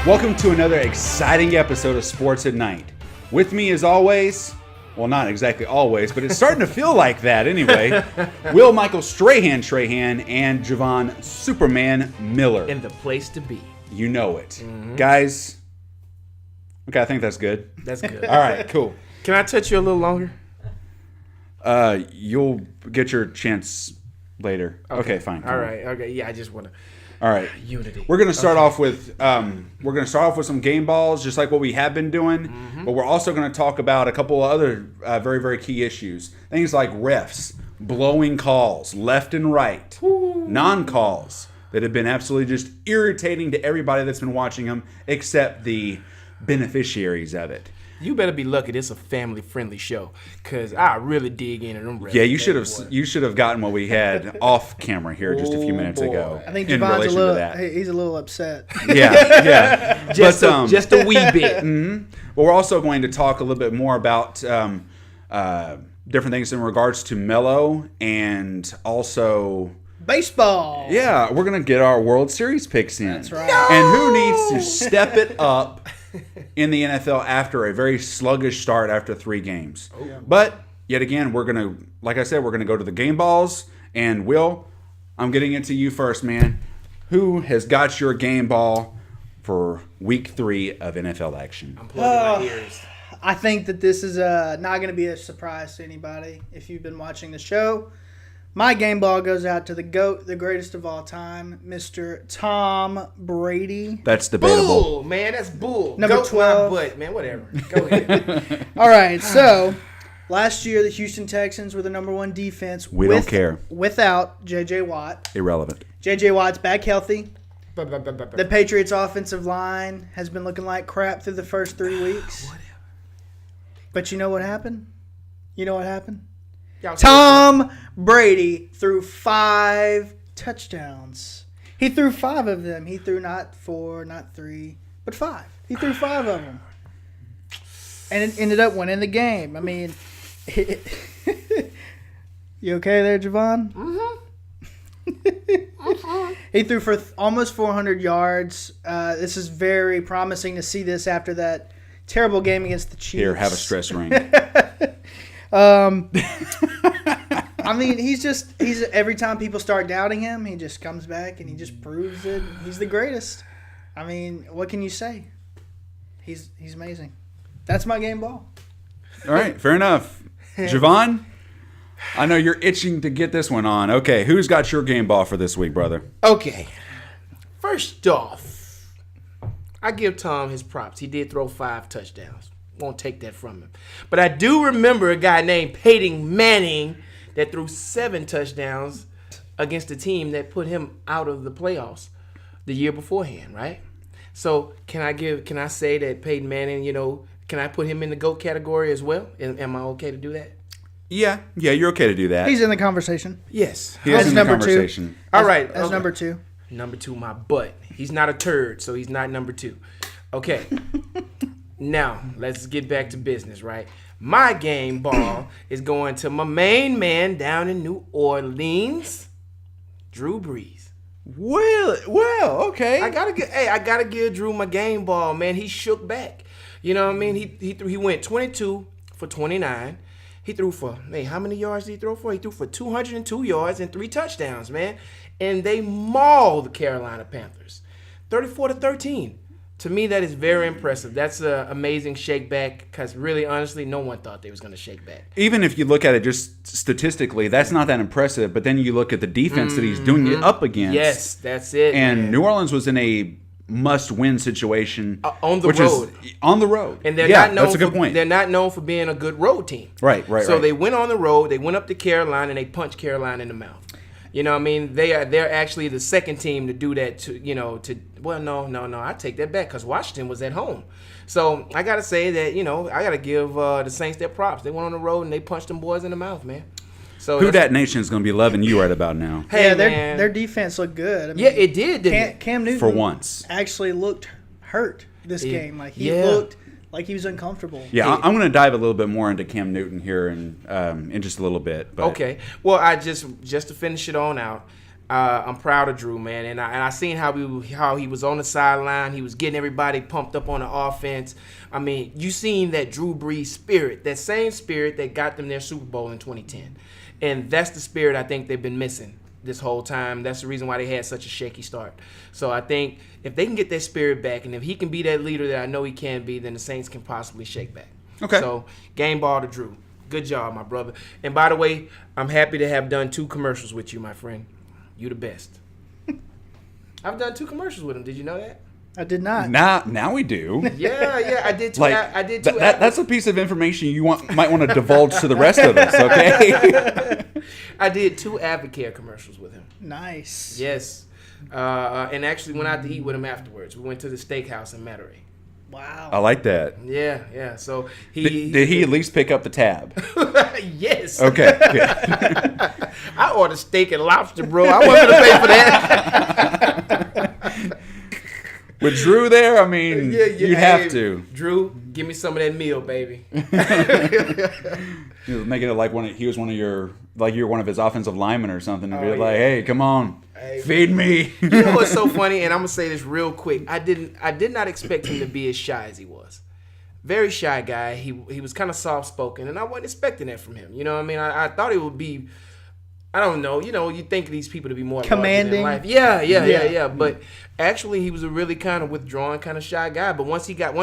Welcome to another exciting episode of Sports at Night. With me as always, well, not exactly always, but it's starting to feel like that anyway, Will Michael Strahan, and Javon Superman Miller. In the place to be. You know it. Mm-hmm. Guys, okay, I think that's good. That's good. All right, cool. Can I touch you a little longer? You'll get your chance later. Okay, fine. All right. Okay. Yeah, I just want to. All right. Unity. We're gonna start off with some game balls, just like what we have been doing. Mm-hmm. But we're also gonna talk about a couple of other very, very key issues. Things like refs blowing calls left and right, non-calls that have been absolutely just irritating to everybody that's been watching them, except the beneficiaries of it. You better be lucky this is a family-friendly show, because I really dig into them refs. Yeah, you should have gotten what we had off camera here just a few minutes ago. I think Javon's he's a little upset. Yeah. just a wee bit. Mm-hmm. But we're also going to talk a little bit more about different things in regards to Melo and also baseball. Yeah, we're going to get our World Series picks in. That's right. No! And who needs to step it up in the NFL after a very sluggish start after 3 games. Oh, yeah. But yet again, we're going to, like I said, we're going to go to the game balls. And Will, I'm getting it to you first, man. Who has got your game ball for week 3 of NFL action? I'm plugging my ears. I think that this is not going to be a surprise to anybody if you've been watching the show. My game ball goes out to the GOAT, the greatest of all time, Mr. Tom Brady. That's debatable. Bull, man. That's bull. Number GOAT 12. My butt, man. Whatever. Go ahead. All right, so last year the Houston Texans were the number 1 defense. We don't care. Without J.J. Watt. Irrelevant. J.J. Watt's back healthy. The Patriots' offensive line has been looking like crap through the first 3 weeks. Whatever. But you know what happened? Tom Brady threw 5 touchdowns. He threw 5 of them. He threw not 4, not 3, but 5. He threw 5 of them. And it ended up winning the game. I mean, you okay there, Javon? Mm-hmm. He threw for almost 400 yards. This is very promising to see this after that terrible game against the Chiefs. Here, have a stress ring. I mean, he's every time people start doubting him, he just comes back and he just proves it. He's the greatest. I mean, what can you say? He's amazing. That's my game ball. All right, fair enough. Javon, I know you're itching to get this one on. Okay, who's got your game ball for this week, brother? Okay. First off, I give Tom his props. He did throw 5 touchdowns. Won't take that from him. But I do remember a guy named Peyton Manning that threw 7 touchdowns against a team that put him out of the playoffs the year beforehand, right? So can I say that Peyton Manning, can I put him in the GOAT category as well? Am I okay to do that? Yeah, you're okay to do that. He's in the conversation. Yes. He is in the conversation. All right. As number 2. Number 2, my butt. He's not a turd, so he's not number 2. Okay. Now, let's get back to business, right? My game ball is going to my main man down in New Orleans, Drew Brees. Well, okay. I gotta give Drew my game ball, man. He shook back. You know what I mean? He went 22 for 29. He threw for, how many yards did he throw for? He threw for 202 yards and 3 touchdowns, man. And they mauled the Carolina Panthers, 34-13. To me, that is very impressive. That's an amazing shake back because really, honestly, no one thought they was going to shake back. Even if you look at it just statistically, that's not that impressive. But then you look at the defense that he's doing it up against. Yes, that's it. And man. New Orleans was in a must-win situation on the road. On the road. And they're not known that's a good point. They're not known for being a good road team. Right. So they went on the road. They went up to Carolina and they punched Carolina in the mouth. You know what I mean? They're actually the second team to do that no, I take that back because Washington was at home. So I got to say that, I got to give the Saints their props. They went on the road and they punched them boys in the mouth, man. So Who Dat Nation is going to be loving you right about now. Hey, yeah, their defense looked good. I mean, yeah, it did, didn't it? Cam Newton for once actually looked hurt this game. Like he looked like he was uncomfortable. Yeah, I'm going to dive a little bit more into Cam Newton here in just a little bit. But. Okay. Well, I just to finish it on out, I'm proud of Drew, man, and I seen how he was on the sideline. He was getting everybody pumped up on the offense. I mean, you seen that Drew Brees spirit, that same spirit that got them their Super Bowl in 2010, and that's the spirit I think they've been missing this whole time. That's the reason why they had such a shaky start. So I think if they can get that spirit back, and if he can be that leader that I know he can be, then the Saints can possibly shake back. Okay. So game ball to Drew. Good job, my brother. And by the way, I'm happy to have done 2 commercials with you, my friend. You the best. I've done 2 commercials with him. Did you know that? I did not. Now we do. Yeah, I did 2. Like, I did 2. That's a piece of information you might want to divulge to the rest of us, okay? I did 2 Advocare commercials with him. Nice. Yes. And actually went out to eat with him afterwards. We went to the steakhouse in Metairie. Wow. I like that. Yeah. So Did he at least pick up the tab? Yes. Okay. Good. I ordered steak and lobster, bro. I wasn't gonna pay for that. With Drew there, I mean, you'd have to. Drew, give me some of that meal, baby. Making it like you're one of his offensive linemen or something. And be Oh, like, yeah. hey, come on, Hey, feed me. You know what's so funny? And I'm gonna say this real quick. I did not expect him to be as shy as he was. Very shy guy. He was kind of soft spoken, and I wasn't expecting that from him. You know what I mean? I thought it would be. I don't know. You know, you think these people to be more commanding. larger than life. Yeah. But actually, he was a really kind of withdrawn, kind of shy guy. But once he got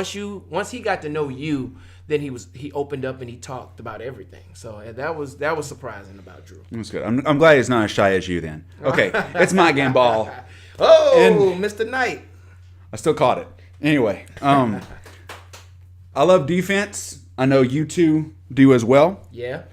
to know you, then he opened up and he talked about everything. So that was surprising about Drew. That's good. I'm glad he's not as shy as you then. Okay, it's my game ball. Oh, Mr. Knight. I still caught it. Anyway, I love defense. I know you two do as well. Yeah.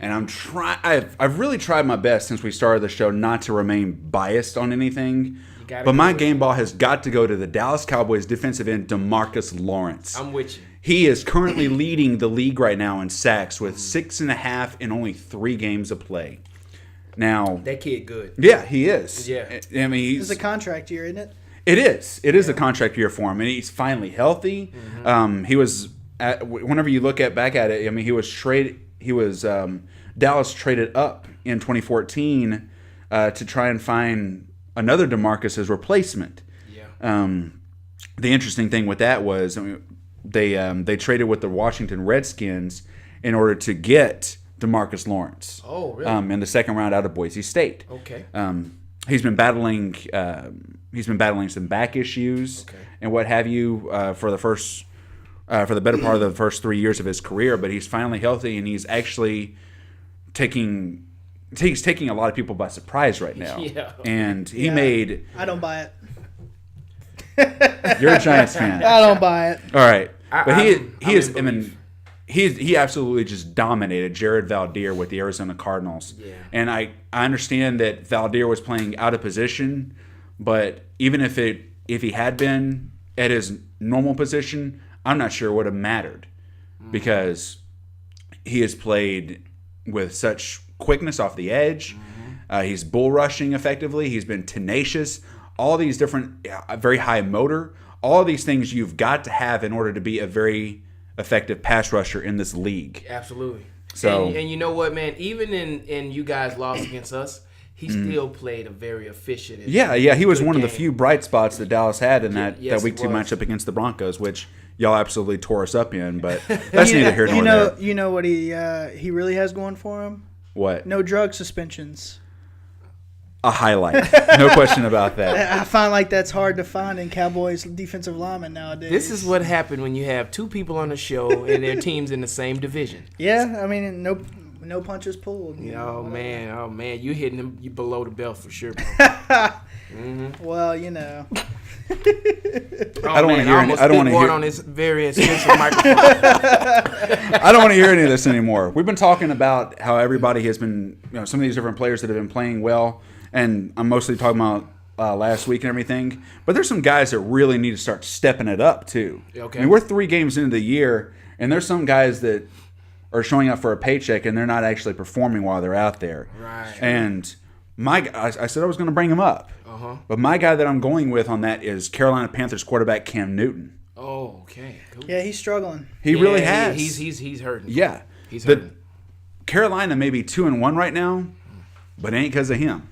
And I've really tried my best since we started the show not to remain biased on anything. But my game ball has got to go to the Dallas Cowboys defensive end, DeMarcus Lawrence. I'm with you. He is currently leading the league right now in sacks with 6.5 in only 3 games of play. Now, that kid good. Yeah, he is. Yeah. I mean, it's a contract year, isn't it? It is. It is a contract year for him, and he's finally healthy. Mm-hmm. He was whenever you look back at it. I mean, he was traded. Dallas traded up in 2014 to try and find another DeMarcus as replacement. Yeah. The interesting thing with that was they traded with the Washington Redskins in order to get DeMarcus Lawrence. Oh, really? In the second round out of Boise State. Okay. He's been battling some back issues and what have you for the better part of the first 3 years of his career, but he's finally healthy and he's actually taking a lot of people by surprise right now. Yeah. And he made. I don't buy it. You're a Giants fan. I don't buy it. All right, but he absolutely just dominated Jared Valdir with the Arizona Cardinals. Yeah. And I understand that Valdir was playing out of position, but even if he had been at his normal position, I'm not sure it would have mattered because he has played with such quickness off the edge. He's bull rushing effectively. He's been tenacious. All these different, very high motor. All these things you've got to have in order to be a very effective pass rusher in this league. Absolutely. So and you know what, man? Even in you guys lost against us, he still played a very efficient. He was one game. of the few bright spots that Dallas had in that week 2 was. matchup against the Broncos, which y'all absolutely tore us up in. But that's neither here nor there. You know what he really has going for him? What? No drug suspensions. A highlight. No question about that. I find like that's hard to find in Cowboys defensive linemen nowadays. This is what happened when you have 2 people on the show and their teams in the same division. Yeah, I mean, no punches pulled. Oh man, you hitting them below the belt for sure, bro. Well, you know. I don't want to hear any. I don't want to hear on this very expensive microphone. I don't want to hear any of this anymore. We've been talking about how everybody has been, some of these different players that have been playing well, and I'm mostly talking about last week and everything. But there's some guys that really need to start stepping it up too. Okay. I mean, we're 3 games into the year, and there's some guys that are showing up for a paycheck and they're not actually performing while they're out there. Right. And I said I was going to bring him up. But my guy that I'm going with on that is Carolina Panthers quarterback Cam Newton. Oh, okay. Cool. Yeah, he's struggling. He really has. He's hurting. Yeah. He's hurting. Carolina may be 2-1 right now, but it ain't because of him.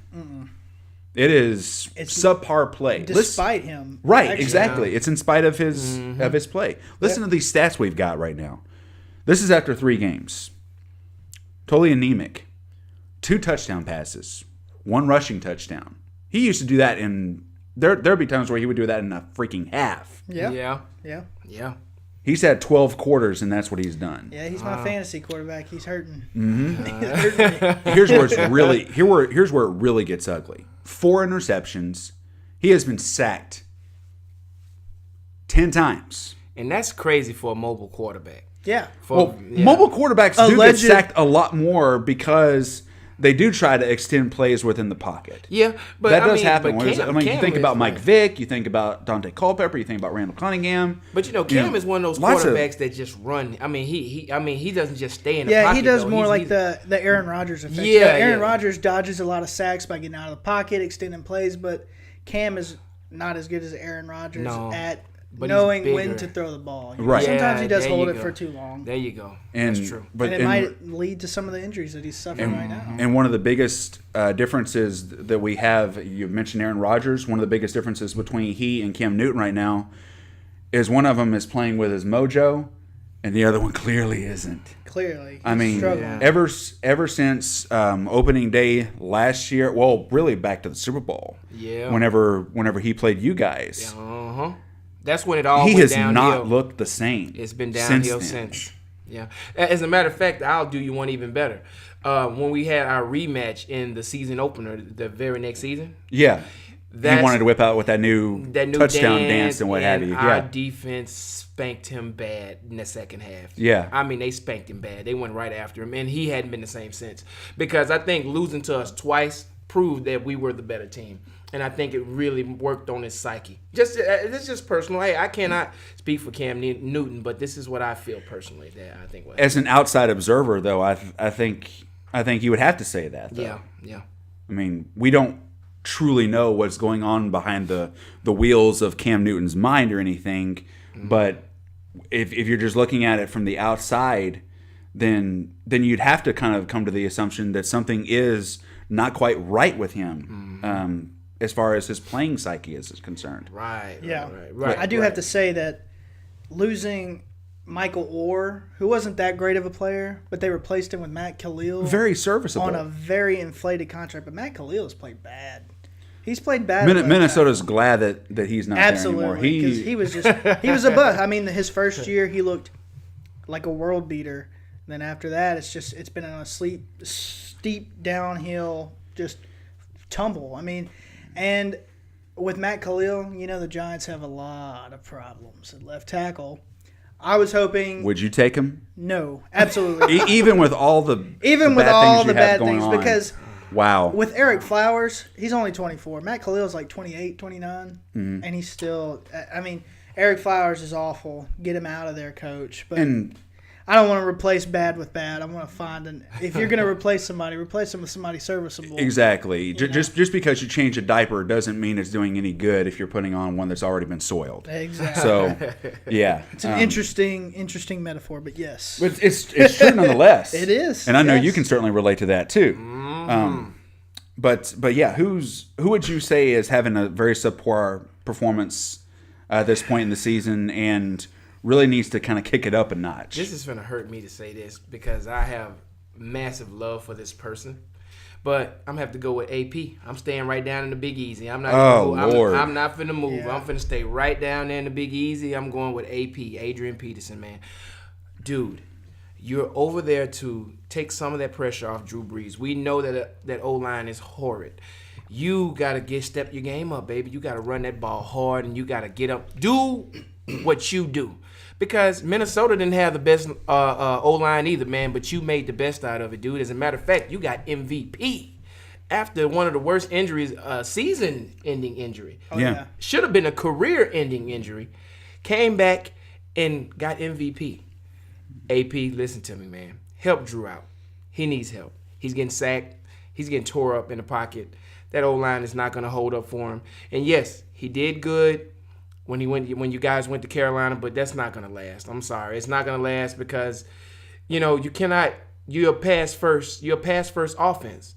It is subpar play. Despite him. Right, actually. exactly. It's in spite of his play. Listen to these stats we've got right now. This is after 3 games. Totally anemic. 2 touchdown passes. 1 rushing touchdown. He used to do that in... There'd be times where he would do that in a freaking half. Yeah. He's had 12 quarters, and that's what he's done. Yeah, he's my fantasy quarterback. He's hurting. Here's where here's where it really gets ugly. 4 interceptions. He has been sacked 10 times. And that's crazy for a mobile quarterback. Yeah. Mobile quarterbacks do get sacked a lot more because they do try to extend plays within the pocket. Yeah, but that does happen. Cam you think about Mike Vick, you think about Dante Culpepper, you think about Randall Cunningham. But Cam is one of those quarterbacks that just run. I mean, he doesn't just stay in the pocket. Yeah, he does more like the Aaron Rodgers effect. Yeah, Aaron Rodgers dodges a lot of sacks by getting out of the pocket, extending plays, but Cam is not as good as Aaron Rodgers at knowing when to throw the ball. Right. Sometimes he does hold it for too long. There you go. That's true. And it might lead to some of the injuries that he's suffering right now. And one of the biggest differences that we have, you mentioned Aaron Rodgers, one of the biggest differences between he and Cam Newton right now is one of them is playing with his mojo, and the other one clearly isn't. Clearly. I mean, ever since opening day last year, well, really back to the Super Bowl. Yeah. Whenever he played you guys. Uh-huh. That's when it all went downhill. He has not looked the same. It's been downhill since. Yeah. As a matter of fact, I'll do you one even better. When we had our rematch in the season opener, the very next season. Yeah. He wanted to whip out with that new touchdown dance and what have you. Our defense spanked him bad in the second half. Yeah. I mean, they spanked him bad. They went right after him, and he hadn't been the same since. Because I think losing to us twice proved that we were the better team. And I think it really worked on his psyche. This is just personal. Hey, I cannot speak for Cam Newton, but this is what I feel personally. That I think. As an outside observer, though, I think you would have to say that. Though. Yeah. I mean, we don't truly know what's going on behind the wheels of Cam Newton's mind or anything, but if you're just looking at it from the outside, then you'd have to kind of come to the assumption that something is not quite right with him. As far as his playing psyche is concerned. Right. I do have to say that losing Michael Orr, who wasn't that great of a player, but they replaced him with Matt Khalil. Very serviceable. On a very inflated contract. But Matt Khalil has played bad. He's played bad. Minnesota's glad that he's not there anymore. Because he was a bust. I mean, his first year, he looked like a world beater. And then after that, it's been on a steep downhill, just tumble. I mean... And with Matt Khalil, the Giants have a lot of problems at left tackle. I was hoping. Would you take him? No, absolutely. Even with all the bad things, because wow, with Eric Flowers, he's only 24. Matt Khalil's like 28, 29, and he's still. I mean, Eric Flowers is awful. Get him out of there, coach. But I don't want to replace bad with bad. I want to find if you're going to replace them with somebody serviceable. Exactly. Just because you change a diaper doesn't mean it's doing any good if you're putting on one that's already been soiled. Exactly. So, yeah. It's an interesting metaphor, but yes. But it's true nonetheless. It is. And I know you can certainly relate to that too. But yeah, who would you say is having a very subpar performance at this point in the season and really needs to kind of kick it up a notch? This is going to hurt me to say this because I have massive love for this person. But I'm going to have to go with AP. I'm staying right down in the Big Easy. I'm not Lord. I'm not finna move. Yeah. I'm finna stay right down there in the Big Easy. I'm going with AP, Adrian Peterson, man. Dude, you're over there to take some of that pressure off Drew Brees. We know that O-line is horrid. You got to step your game up, baby. You got to run that ball hard, and you got to get up. Do what you do. Because Minnesota didn't have the best O-line either, man, but you made the best out of it, dude. As a matter of fact, you got MVP after one of the worst injuries, season-ending injury. Oh, yeah. Should have been a career-ending injury. Came back and got MVP. AP, listen to me, man. Help Drew out. He needs help. He's getting sacked. He's getting tore up in the pocket. That O-line is not going to hold up for him. And, yes, he did good when you guys went to Carolina, but that's not going to last. I'm sorry. It's not going to last because, you cannot – you're a pass first offense.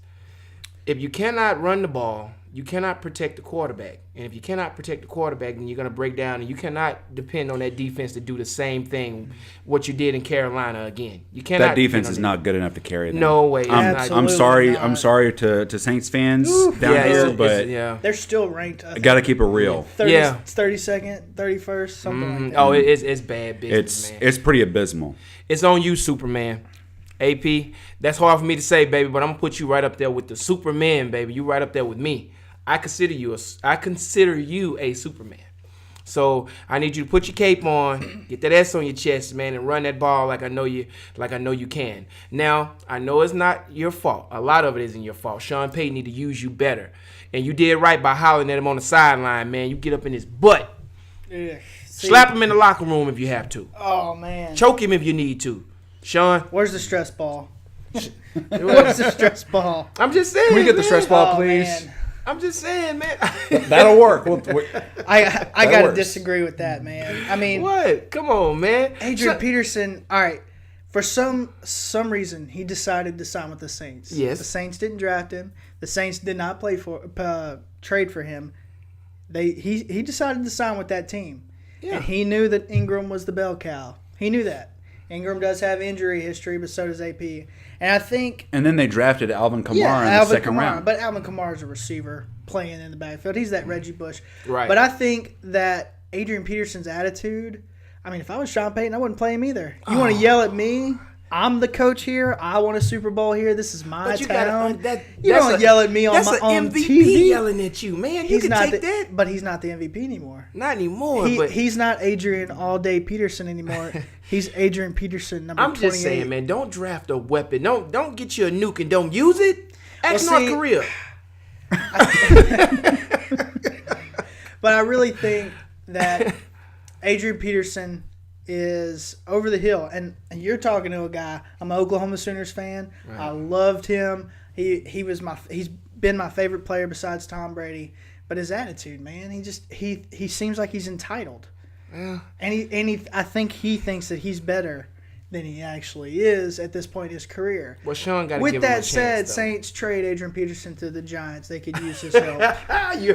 if you cannot run the ball, you cannot protect the quarterback. And if you cannot protect the quarterback, then you're going to break down, and you cannot depend on that defense to do the same thing what you did in Carolina again. You cannot. That defense is not good enough to carry them. No way. I'm sorry. I'm sorry to Saints fans down here, but they're still ranked. I got to keep it real. 32nd, 31st, something like that. Oh, it's bad business, man. It's pretty abysmal. It's on you, Superman. AP, that's hard for me to say, baby, but I'm gonna put you right up there with the Superman, baby. You right up there with me. I consider you a Superman. So I need you to put your cape on, get that S on your chest, man, and run that ball like I know you can. Now, I know it's not your fault. A lot of it isn't your fault. Sean Payton need to use you better. And you did right by hollering at him on the sideline, man. You get up in his butt. Yeah. Slap him in the locker room if you have to. Oh, man. Choke him if you need to. Sean. Where's the stress ball? Where's the stress ball? I'm just saying. Can we get the stress ball, please? Man. I'm just saying, man. That'll work. I got to disagree with that, man. I mean, what? Come on, man. Adrian Peterson. All right, for some reason he decided to sign with the Saints. Yes. The Saints didn't draft him. The Saints did not trade for him. He decided to sign with that team, and he knew that Ingram was the bell cow. He knew that. Ingram does have injury history, but so does AP. And I think... And then they drafted Alvin Kamara in the second round. But Alvin Kamara is a receiver playing in the backfield. He's that Reggie Bush. Right. But I think that Adrian Peterson's attitude... I mean, if I was Sean Payton, I wouldn't play him either. You want to yell at me? I'm the coach here. I want a Super Bowl here. This is my town. You don't yell at me on that's on MVP TV. Yelling at you, man. You can take that. But he's not the MVP anymore. Not anymore. He's not Adrian All-Day Peterson anymore. He's Adrian Peterson, number 28. I'm just saying, man, don't draft a weapon. Don't get you a nuke and don't use it. Ask North Korea. But I really think that Adrian Peterson is over the hill, and you're talking to a guy. I'm an Oklahoma Sooners fan. Right. I loved him. He's been my favorite player besides Tom Brady. But his attitude, man, he seems like he's entitled. Yeah. And I think he thinks that he's better than he actually is at this point in his career. Well, Sean got to give him a chance. With that said, Saints trade Adrian Peterson to the Giants. They could use his help. They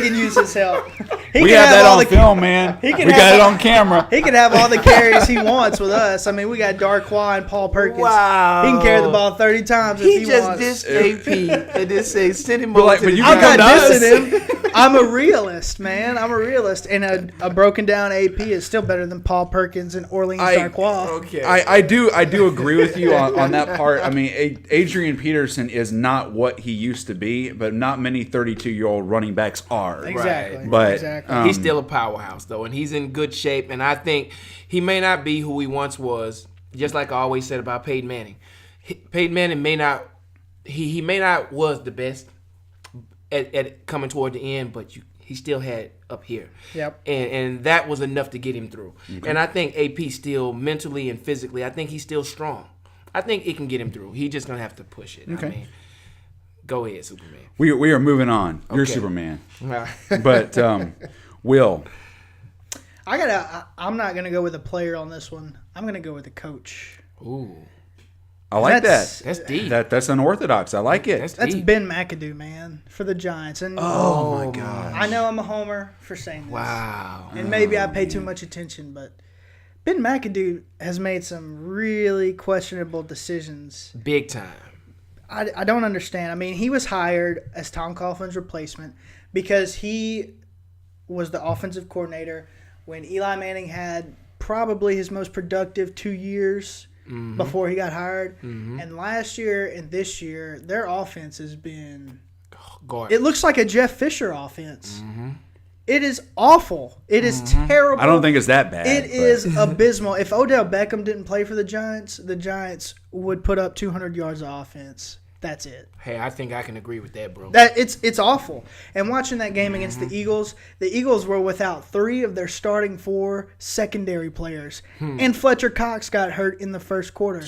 can use his help. We have that on film, man. We got it on camera. He can have all the carries he wants with us. I mean, we got Darquois and Paul Perkins. Wow. He can carry the ball 30 times if he just wants. dissed AP and just say send him over to the I'm not dissing him. I'm a realist, man. I'm a realist. And a broken down AP is still better than Paul Perkins and Orleans Darquois. Okay. I do agree with you on that part. I mean, Adrian Peterson is not what he used to be, but not many 32-year-old running backs are. Exactly. Right. But exactly. He's still a powerhouse, though, and he's in good shape. And I think he may not be who he once was, just like I always said about Peyton Manning. Peyton Manning may not was the best at coming toward the end, but he still had up here. Yep. And that was enough to get him through. Okay. And I think AP still mentally and physically, I think he's still strong. I think it can get him through. He's just going to have to push it. Okay. I mean, go ahead, Superman. We are moving on. You're Okay. Superman. But Will. I'm not gonna go with a player on this one. I'm gonna go with a coach. Ooh. I like that. That's deep. That's unorthodox. I like it. That's Ben McAdoo, man, for the Giants. And oh my God. I know I'm a homer for saying this. Wow. And maybe I pay too much attention, but Ben McAdoo has made some really questionable decisions. Big time. I don't understand. I mean, he was hired as Tom Coughlin's replacement because he was the offensive coordinator when Eli Manning had probably his most productive 2 years before he got hired. Mm-hmm. And last year and this year, their offense has been it looks like a Jeff Fisher offense. Mm-hmm. It is awful. It is terrible. I don't think it's that bad. It is abysmal. If Odell Beckham didn't play for the Giants would put up 200 yards of offense. That's it. Hey, I think I can agree with that, bro. It's awful. And watching that game against the Eagles were without 3 of their starting 4 secondary players. And Fletcher Cox got hurt in the first quarter.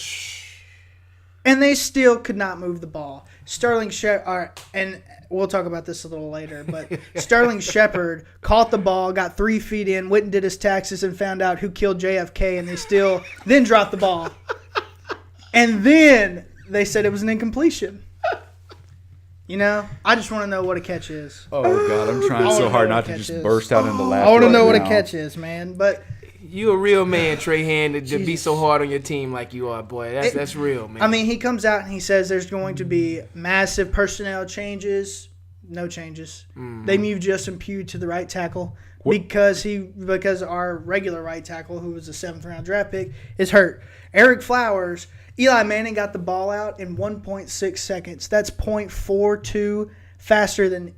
And they still could not move the ball. Sterling Shepard, and we'll talk about this a little later, but Sterling Shepard caught the ball, got 3 feet in, went and did his taxes and found out who killed JFK, and they still then dropped the ball. And then they said it was an incompletion. You know, I just want to know what a catch is. Oh God, I'm trying so hard not to just burst out into laughter. I want to know what a now. catch is, man. But you a real man, Trey Hand, to be so hard on your team like you are, boy. That's real, man. I mean, he comes out and he says there's going to be massive personnel changes. No changes. They moved Justin Pugh to the right tackle because our regular right tackle, who was a 7th round draft pick, is hurt. Eric Flowers, Eli Manning got the ball out in 1.6 seconds. That's 0.42 faster than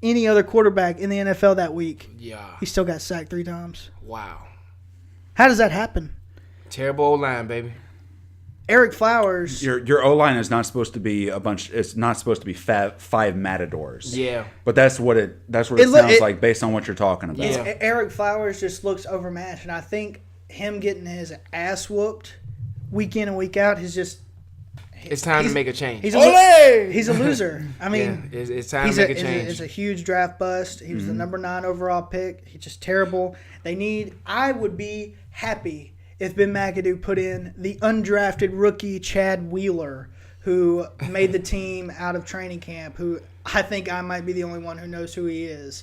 any other quarterback in the NFL that week. Yeah. He still got sacked 3 times. Wow. How does that happen? Terrible old line, baby. Eric Flowers. Your O line is not supposed to be a bunch. It's not supposed to be 5 matadors. Yeah. But that's what it sounds like based on what you're talking about. Yeah. Eric Flowers just looks overmatched, and I think him getting his ass whooped week in and week out is just. It's time to make a change. He's a loser. I mean, it's time to make a change. It's a huge draft bust. He was the number 9 overall pick. He's just terrible. I would be happy if Ben McAdoo put in the undrafted rookie Chad Wheeler, who made the team out of training camp, who I think I might be the only one who knows who he is.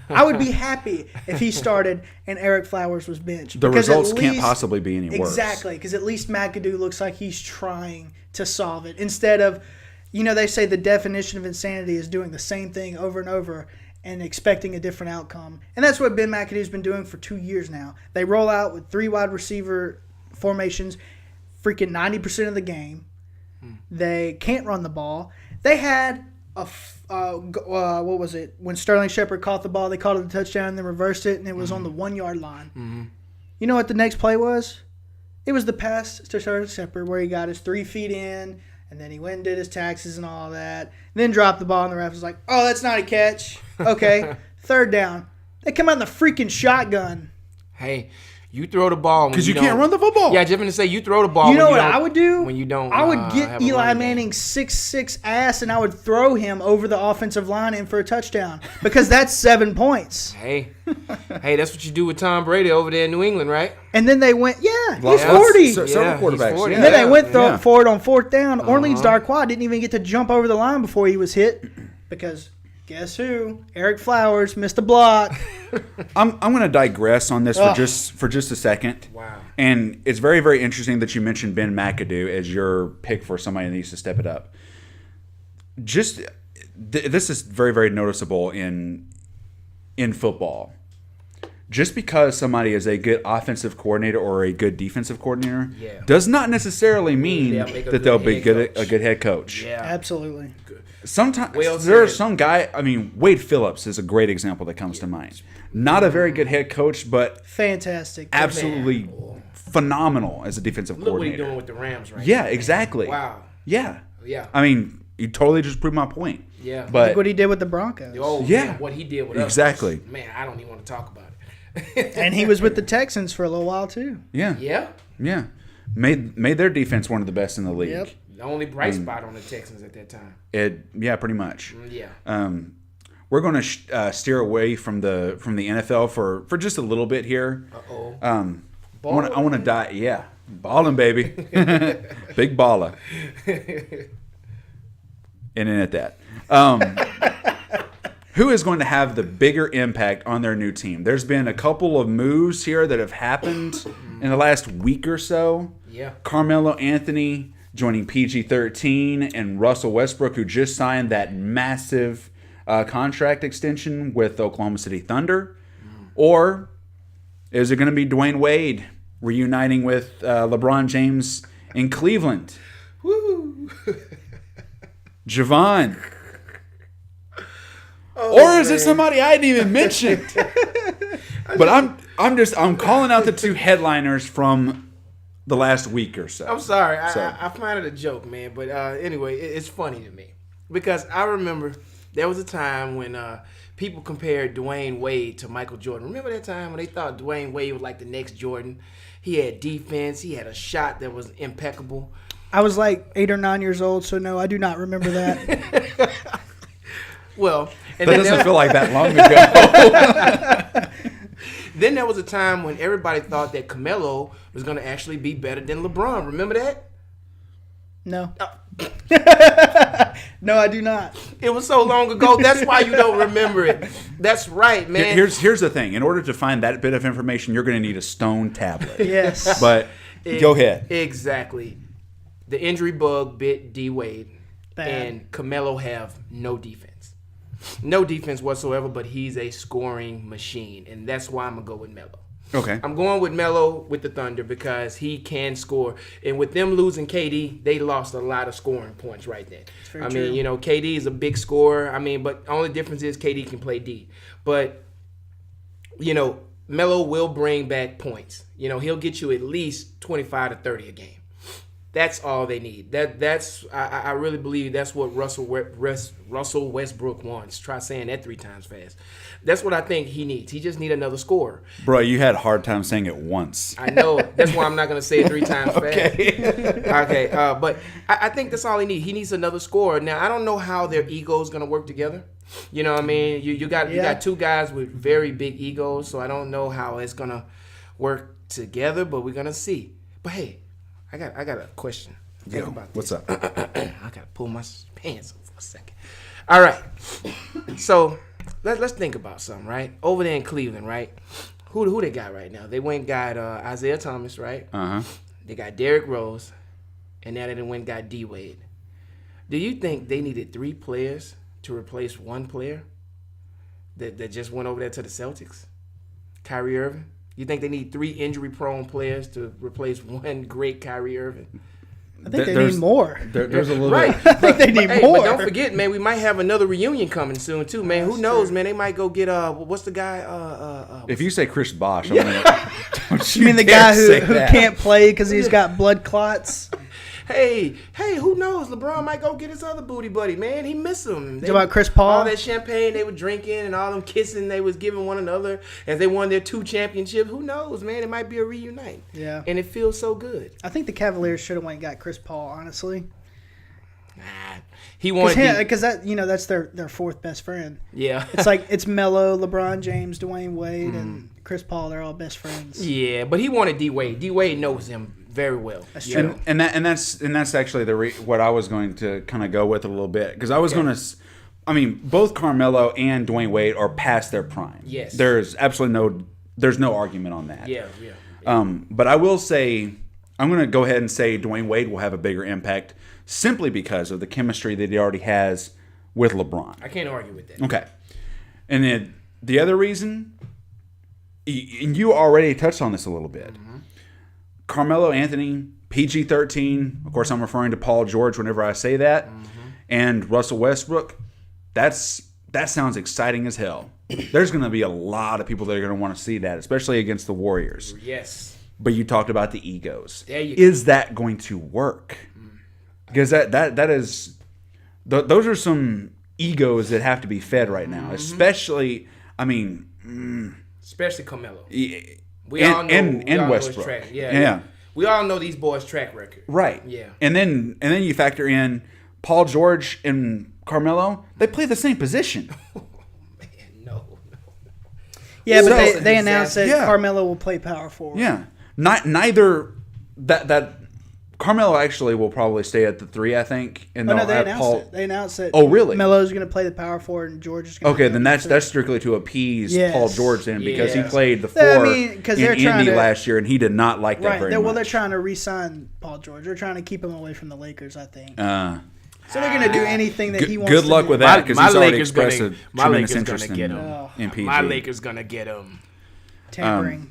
I would be happy if he started and Eric Flowers was benched. The results can't possibly be any worse. Exactly, because at least McAdoo looks like he's trying to solve it. Instead of, they say the definition of insanity is doing the same thing over and over and expecting a different outcome. And that's what Ben McAdoo's been doing for 2 years now. They roll out with 3 wide receiver formations freaking 90% of the game. They can't run the ball. They had what was it? When Sterling Shepard caught the ball, they called it a touchdown and then reversed it, and it was on the 1 yard line. Mm-hmm. You know what the next play was? It was the pass to Sterling Shepard where he got his 3 feet in, and then he went and did his taxes and all that, and then dropped the ball, and the ref was like, oh, that's not a catch. Okay, 3rd down. They come out in the freaking shotgun. Hey, you throw the ball because you can't run the football. Yeah, just going to say you throw the ball. You know what I would do? When you don't, I would get Eli Manning's 6'6" ass and I would throw him over the offensive line in for a touchdown because that's 7 points. Hey, that's what you do with Tom Brady over there in New England, right? And then they went, he's 40. Several quarterbacks. He's 40. And then they went for it on 4th down. Orleans Darkwa didn't even get to jump over the line before he was hit because guess who? Eric Flowers missed a block. I'm going to digress on this for just a second. Wow. And it's very, very interesting that you mentioned Ben McAdoo as your pick for somebody that needs to step it up. This is very, very noticeable in football. Just because somebody is a good offensive coordinator or a good defensive coordinator does not necessarily mean that they'll be a good head coach. Yeah, absolutely. Sometimes there are some guy. I mean, Wade Phillips is a great example that comes to mind. Not a very good head coach, but fantastic, absolutely phenomenal as a defensive coordinator. Look what he's doing with the Rams right now. now. Exactly. Wow. Yeah. Yeah. I mean, you totally just proved my point. Yeah. But look what he did with the Broncos. Oh, yeah. Man, what he did with us. Exactly. Man, I don't even want to talk about it. And he was with the Texans for a little while too. Yeah. Yeah. Yeah. Made their defense one of the best in the league. Yep. The only bright spot on the Texans at that time. Pretty much. Yeah. We're going to steer away from the NFL for just a little bit here. Uh-oh. I want to die. Yeah, balling, baby, big baller. And in at that. Who is going to have the bigger impact on their new team? There's been a couple of moves here that have happened in the last week or so. Yeah. Carmelo Anthony joining PG-13 and Russell Westbrook, who just signed that massive contract extension with Oklahoma City Thunder. Or is it going to be Dwayne Wade reuniting with LeBron James in Cleveland? Woo! Javon. Or is it somebody I hadn't even mentioned? But I'm calling out the 2 headliners from the last week or so. I'm sorry. I find it a joke, man. But anyway, it's funny to me. Because I remember there was a time when people compared Dwayne Wade to Michael Jordan. Remember that time when they thought Dwayne Wade was like the next Jordan? He had defense. He had a shot that was impeccable. I was like 8 or 9 years old, so no, I do not remember that. Well, and that doesn't feel like that long ago. Then there was a time when everybody thought that Carmelo was going to actually be better than LeBron. Remember that? No. No, I do not. It was so long ago. That's why you don't remember it. That's right, man. Here's the thing. In order to find that bit of information, you're going to need a stone tablet. Yes. But go ahead. Exactly. The injury bug bit D Wade, Bad. and Carmelo have no defense. No defense whatsoever, but he's a scoring machine, and that's why I'm going to go with Melo. Okay. I'm going with Melo with the Thunder because he can score. And with them losing KD, they lost a lot of scoring points right there. very I true. mean, KD is a big scorer. I mean, but the only difference is KD can play D. But, Melo will bring back points. He'll get you at least 25 to 30 a game. That's all they need. I really believe that's what Russell Westbrook wants. Try saying that 3 times fast. That's what I think he needs. He just needs another scorer. Bro, you had a hard time saying it once. I know. That's why I'm not going to say it 3 times fast. Okay. Okay. But I think that's all he needs. He needs another scorer. Now, I don't know how their egos going to work together. You know what I mean? You got 2 guys with very big egos, so I don't know how it's going to work together, but we're going to see. But hey, I got a question. Think about this. What's up? I got to pull my pants up for a second. All right. So let's think about something, right? Over there in Cleveland, right? Who they got right now? They went and got Isaiah Thomas, right? Uh-huh. They got Derrick Rose, and now they went and got D Wade. Do you think they needed 3 players to replace 1 player that just went over there to the Celtics? Kyrie Irving? You think they need 3 injury-prone players to replace 1 great Kyrie Irving? I think they need more. There's a little Right. bit. I think they need But more. don't forget, man, we might have another reunion coming soon, too, man. Who knows, man? They might go get, what's the guy? If you say Chris Bosh, I'm don't You mean the dare guy who say that. can't play because he's got blood clots? Hey, who knows? LeBron might go get his other booty buddy, man. He miss him. What about Chris Paul? All that champagne they were drinking and all them kissing they was giving one another as they won their 2 championships. Who knows, man? It might be a reunite. Yeah. And it feels so good. I think the Cavaliers should have went and got Chris Paul, honestly. Nah, he wanted. Because that's their 4th best friend. Yeah. It's like it's Melo, LeBron James, Dwayne Wade, and Chris Paul. They're all best friends. Yeah, but he wanted D Wade. D Wade knows him very well. That's you true. know? And that's actually what I was going to kind of go with a little bit, because I was going to. I mean, both Carmelo and Dwayne Wade are past their prime. Yes. There's absolutely no argument on that. Yeah. But I will say, I'm going to go ahead and say Dwayne Wade will have a bigger impact simply because of the chemistry that he already has with LeBron. I can't argue with that. Okay. And then the other reason, and you already touched on this a little bit, Carmelo Anthony, PG-13, of course I'm referring to Paul George whenever I say that, and Russell Westbrook, that sounds exciting as hell. There's going to be a lot of people that are going to want to see that, especially against the Warriors. Yes. But you talked about the egos. There you go. Is that going to work? Because that is, those are some egos that have to be fed right now. Especially, I mean, Especially Carmelo. We all know Westbrook. Track. Yeah. We all know these boys' track record. Right. Yeah. And then you factor in Paul George and Carmelo. They play the same position. Man, no. Yeah, but So- they announced that Yeah. Carmelo will play power forward. Yeah. Neither that Carmelo actually will probably stay at the 3, I think, and Oh, no, they'll they have announced Paul. it. They announced that. Oh, really? Melo's going to play the power forward, and George is going to. Okay, then that's strictly to appease Yes. Paul George then, because he Yes. played the 4 Yeah, I mean, 'cause in they're trying Indy to- last year, and he did not like that right. very They're much. trying to re-sign Paul George. They're trying to keep him away from the Lakers, I think. So they're going to do anything that he wants. good to luck do. with that, because he's already Lakers gonna- expressed a my tremendous Lakers interest gonna get him. in PG. My Lakers gonna get him. Tampering.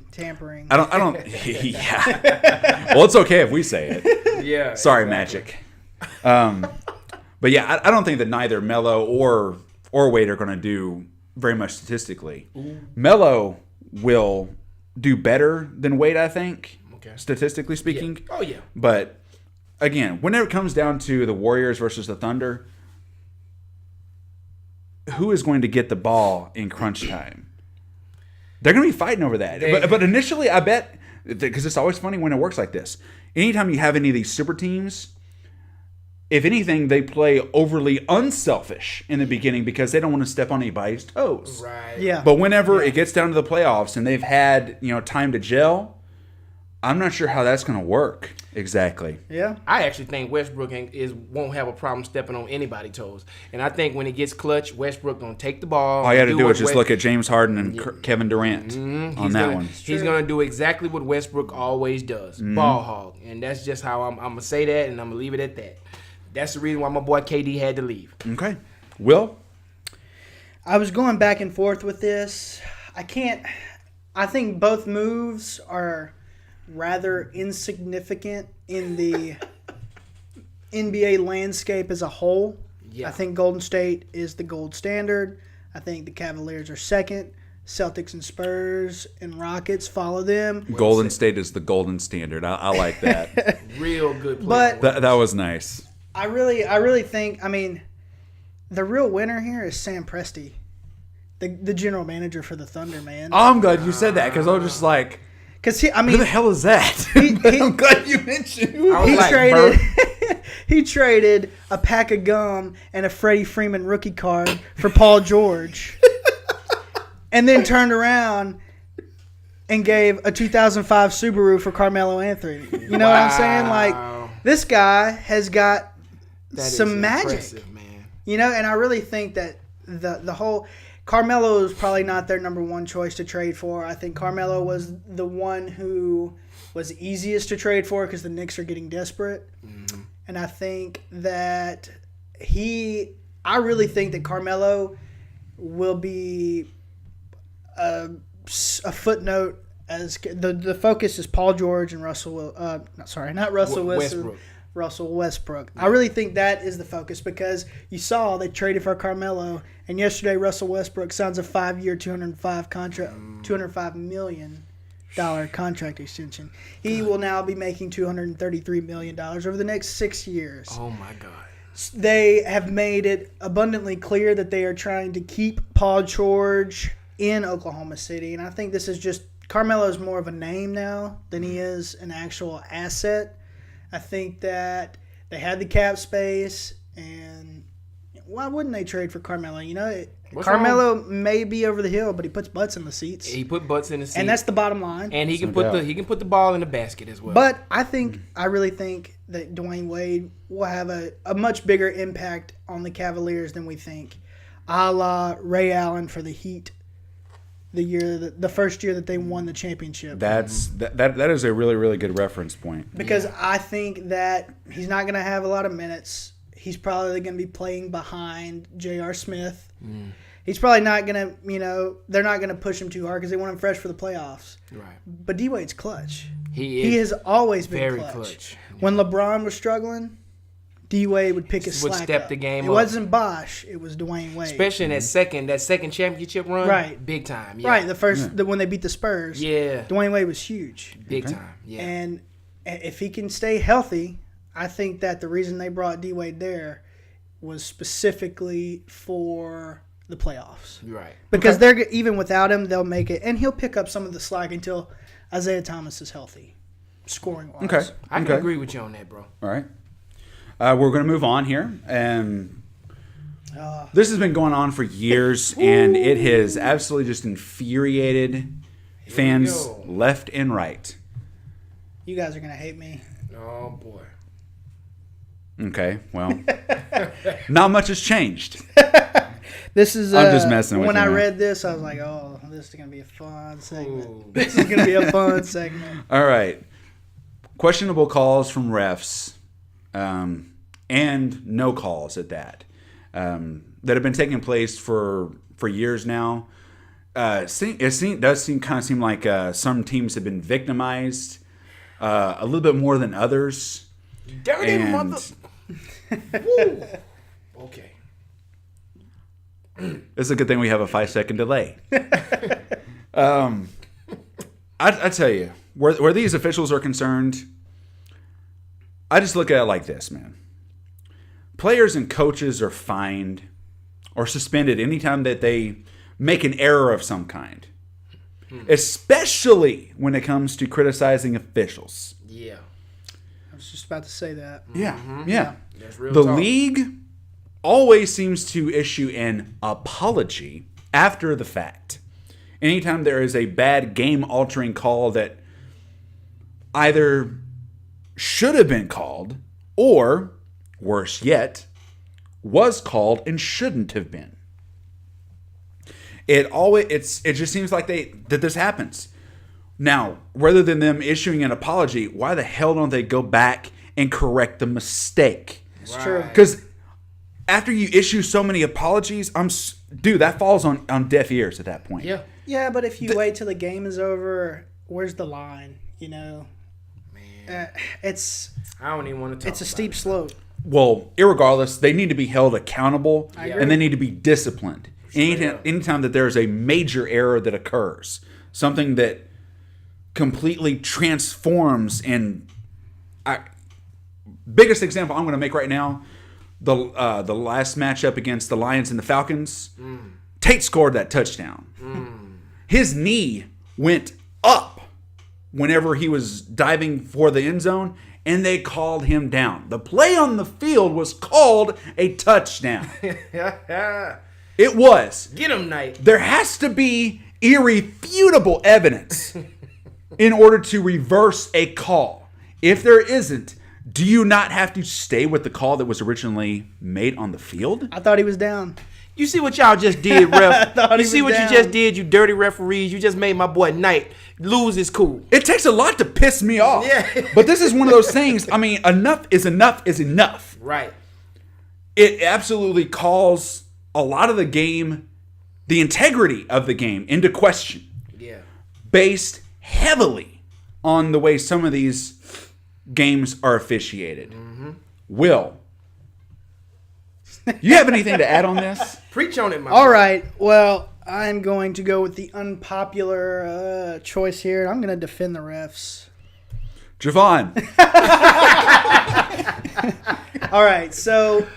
I don't. Yeah. Well, it's okay if we say it. Yeah. Sorry, Magic. But yeah, I don't think that neither Melo or Wade are going to do very much statistically. Melo will do better than Wade, I think, statistically speaking. Yeah. Oh yeah. But again, whenever it comes down to the Warriors versus the Thunder, who is going to get the ball in crunch time? They're going to be fighting over that. But initially, I bet, because it's always funny when it works like this. Anytime you have any of these super teams, if anything, they play overly unselfish in the beginning because they don't want to step on anybody's toes. Right. Yeah. But whenever it gets down to the playoffs and they've had time to gel, I'm not sure how that's going to work exactly. Yeah. I actually think Westbrook won't have a problem stepping on anybody's toes. And I think when it gets clutch, Westbrook going to take the ball. All you got to do is just look at James Harden and Kevin Durant on that one. He's going to do exactly what Westbrook always does. Ball hog. And that's just how I'm going to say that, and I'm going to leave it at that. That's the reason why my boy KD had to leave. Okay. Will? I was going back and forth with this. I think both moves are rather insignificant in the NBA landscape as a whole. Yeah. I think Golden State is the gold standard. I think the Cavaliers are second. Celtics and Spurs and Rockets follow them. Golden State is the golden standard. I like that. Real good play. But that was nice. I really think, the real winner here is Sam Presti, the general manager for the Thunder, man. I'm glad you said that because I was just like, who the hell is that? I'm glad you mentioned. He traded a pack of gum and a Freddie Freeman rookie card for Paul George, and then turned around and gave a 2005 Subaru for Carmelo Anthony. You know what I'm saying? Like, this guy has got some magic, man. You know, and I really think that the whole Carmelo is probably not their number one choice to trade for. I think Carmelo was the one who was easiest to trade for because the Knicks are getting desperate. Mm-hmm. And I think that I really think that Carmelo will be a footnote as the focus is Paul George and Russell Westbrook. I really think that is the focus because you saw they traded for Carmelo, and yesterday Russell Westbrook signs a 5-year, $205 million contract extension. He will now be making $233 million over the next 6 years. Oh my God! They have made it abundantly clear that they are trying to keep Paul George in Oklahoma City, and I think this is just Carmelo is more of a name now than he is an actual asset. I think that they had the cap space, and why wouldn't they trade for Carmelo? You know, Carmelo may be over the hill, but he puts butts in the seats. He put butts in the seats, and that's the bottom line. And he can put the ball in the basket as well. But I really think that Dwayne Wade will have a much bigger impact on the Cavaliers than we think, a la Ray Allen for the Heat. The first year that they won the championship. That is a really, really good reference point. Because I think that he's not going to have a lot of minutes. He's probably going to be playing behind J.R. Smith. He's probably not going to, they're not going to push him too hard because they want him fresh for the playoffs. Right. But D-Wade's clutch. He has always been very clutch. When LeBron was struggling, D-Wade would pick his slack up. Step the game up. It wasn't Bosh. It was Dwayne Wade. Especially in that second championship run. Right. Big time. Yeah. Right. When they beat the Spurs. Yeah. Dwayne Wade was huge. Big time. Yeah. And if he can stay healthy, I think that the reason they brought D-Wade there was specifically for the playoffs. Right. Because they're even without him, they'll make it. And he'll pick up some of the slack until Isaiah Thomas is healthy, scoring-wise. Okay. I can agree with you on that, bro. All right. We're going to move on here, and this has been going on for years, and it has absolutely just infuriated fans left and right. You guys are going to hate me. Oh, boy. Okay, well, not much has changed. This is. I'm just messing with you. When I read this, I was like, "Oh, this is gonna be a fun segment. Ooh. This is gonna be a fun segment." All right, questionable calls from refs, and no calls at that, that have been taking place for years now. It does seem like some teams have been victimized a little bit more than others. Dirty mother. Woo. Okay. It's a good thing we have a 5-second delay. I tell you, where these officials are concerned, I just look at it like this, man. Players and coaches are fined or suspended anytime that they make an error of some kind, especially when it comes to criticizing officials. Yeah. I was just about to say that. Yeah, mm-hmm. yeah. That's real the talk. league always seems to issue an apology after the fact. Anytime there is a bad game-altering call that either should have been called or, worse yet, was called and shouldn't have been. It just seems like that this happens. Now, rather than them issuing an apology, why the hell don't they go back and correct the mistake? It's true. Because after you issue so many apologies, that falls on deaf ears at that point. Yeah. Yeah, but if you wait till the game is over, where's the line? You know, Man. I don't even want to talk It's a steep slope. Well, irregardless, they need to be held accountable I agree. and they need to be disciplined. Anytime that there is a major error that occurs, something that completely transforms biggest example I'm going to make right now, the last matchup against the Lions and the Falcons, Tate scored that touchdown. His knee went up whenever he was diving for the end zone, and they called him down. The play on the field was called a touchdown. It was. Get him, Knight. There has to be irrefutable evidence in order to reverse a call. If there isn't, do you not have to stay with the call that was originally made on the field? I thought he was down. You see what y'all just did, ref? thought he You see was what down. you just did, you dirty referees? You just made my boy Knight lose his cool. It takes a lot to piss me off. Yeah. But this is one of those things, I mean, enough is enough. Right. It absolutely calls a lot of the game, the integrity of the game, into question. Yeah. Based heavily on the way some of these games are officiated. Will, you have anything to add on this? Preach on it, my All boy. right. Well, I'm going to go with the unpopular choice here. I'm going to defend the refs. Javon. All right. So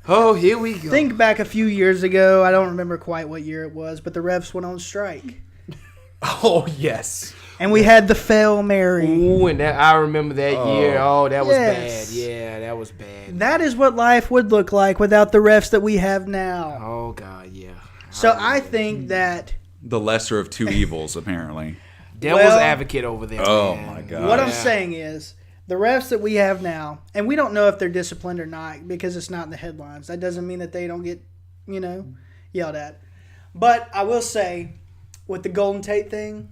Oh, here we go. think back a few years ago. I don't remember quite what year it was, but the refs went on strike. Oh, yes. And we had the fail Mary. Ooh, and I remember that year. Oh, that was Yes. bad. Yeah, that was bad. That is what life would look like without the refs that we have now. Oh, God, yeah. So I think that The lesser of two evils, apparently. Devil's Well- advocate over there. Oh, man. my God. what I'm Yeah. saying is the refs that we have now, and we don't know if they're disciplined or not because it's not in the headlines. That doesn't mean that they don't get, yelled at. But I will say, with the Golden Tate thing,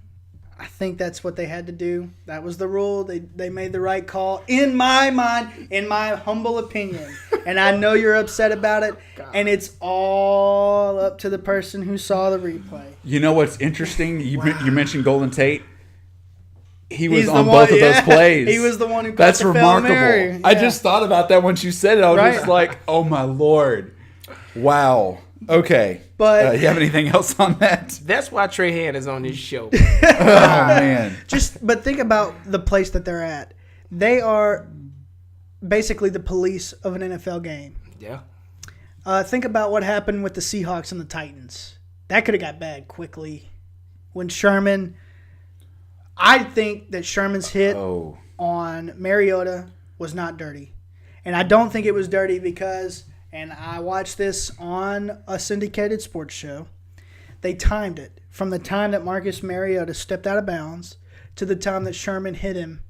I think that's what they had to do. That was the rule. They made the right call, in my mind, in my humble opinion. And I know you're upset about it, and it's all up to the person who saw the replay. You know what's interesting? You mentioned Golden Tate. He was He's the on one- both of those yeah. plays. He was the one who caught That's the Hail remarkable. Mary. I Yeah. just thought about that once you said it. I was Right. just like, oh my Lord. Wow. Okay. But- you have anything else on that? That's why Trey Han is on this show. Oh, man. But think about the place that they're at. They are basically the police of an NFL game. Yeah. Think about what happened with the Seahawks and the Titans. That could have got bad quickly. When Sherman, I think that Sherman's hit Oh. on Mariota was not dirty. And I don't think it was dirty because, and I watched this on a syndicated sports show, they timed it from the time that Marcus Mariota stepped out of bounds to the time that Sherman hit him.